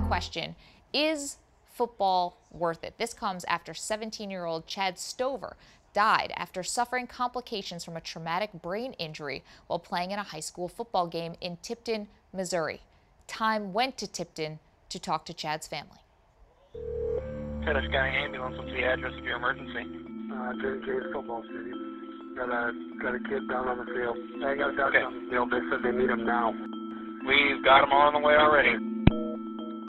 question, is football worth it? This comes after 17-year-old Chad Stover died after suffering complications from a traumatic brain injury while playing in a high school football game in Tipton, Missouri. Time went to Tipton to talk to Chad's family. Pettis County Ambulance, what's the address of your emergency? JJ's football stadium. Got a kid down on the field. I got a doctor on the field. They said they need him now. We've got him on the way already.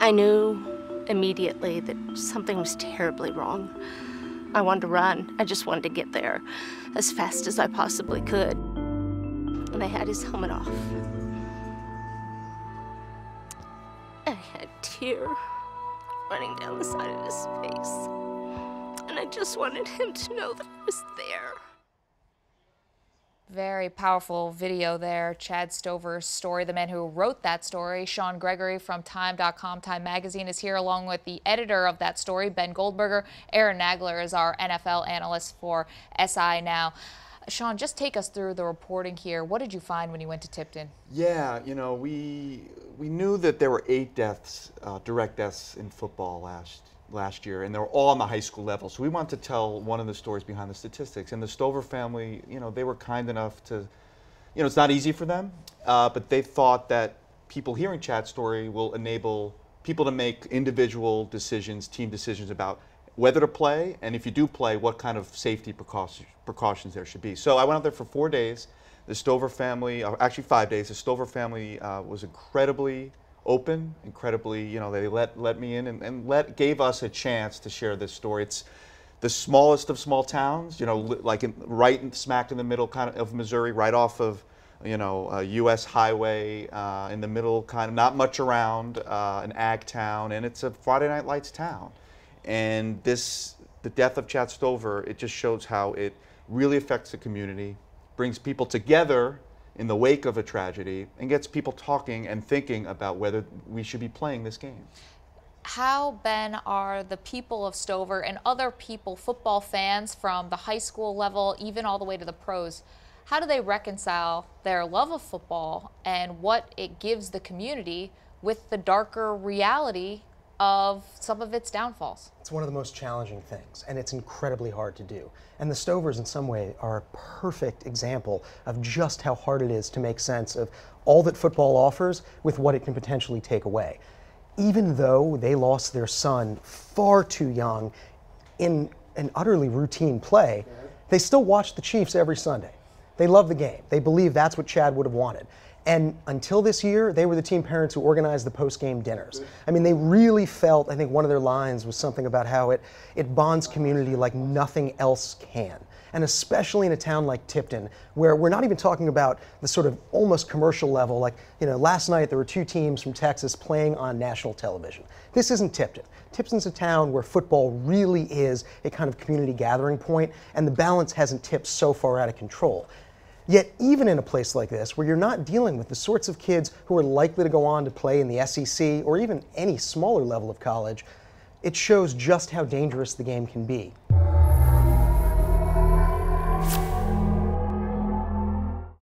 I knew immediately that something was terribly wrong. I wanted to run. I just wanted to get there as fast as I possibly could. And I had his helmet off. I had a tear running down the side of his face. And I just wanted him to know that I was there. Very powerful video there. Chad Stover's story. The man who wrote that story, Sean Gregory from Time.com, Time Magazine, is here along with the editor of that story, Ben Goldberger. Aaron Nagler is our NFL analyst for SI Now. Sean, just take us through the reporting here. What did you find when you went to Tipton? Yeah, you know, we knew that there were 8 deaths, direct deaths in football last year, and they were all on the high school level. So we wanted to tell one of the stories behind the statistics. And the Stover family, you know, they were kind enough to, you know, it's not easy for them, but they thought that people hearing Chad's story will enable people to make individual decisions, team decisions about whether to play, and if you do play, what kind of safety precautions there should be. So I went out there for 4 days. The Stover family, actually 5 days, the Stover family was incredibly open, incredibly, you know, they let me in and gave us a chance to share this story. It's the smallest of small towns, you know, like right smack in the middle kind of Missouri, right off of, you know, a U.S. highway in the middle, kind of not much around, an ag town, and it's a Friday Night Lights town. And the death of Chad Stover, it just shows how it really affects the community, brings people together in the wake of a tragedy, and gets people talking and thinking about whether we should be playing this game. How, Ben, are the people of Stover and other people, football fans from the high school level, even all the way to the pros, how do they reconcile their love of football and what it gives the community with the darker reality of some of its downfalls? It's one of the most challenging things, and it's incredibly hard to do. And the Stovers, in some way, are a perfect example of just how hard it is to make sense of all that football offers with what it can potentially take away. Even though they lost their son far too young in an utterly routine play, they still watch the Chiefs every Sunday. They love the game. They believe that's what Chad would have wanted. And until this year, they were the team parents who organized the post-game dinners. I mean, they really felt, I think one of their lines was something about how it bonds community like nothing else can. And especially in a town like Tipton, where we're not even talking about the sort of almost commercial level, like, you know, last night there were 2 teams from Texas playing on national television. This isn't Tipton. Tipton's a town where football really is a kind of community gathering point, and the balance hasn't tipped so far out of control. Yet even in a place like this, where you're not dealing with the sorts of kids who are likely to go on to play in the SEC or even any smaller level of college, it shows just how dangerous the game can be.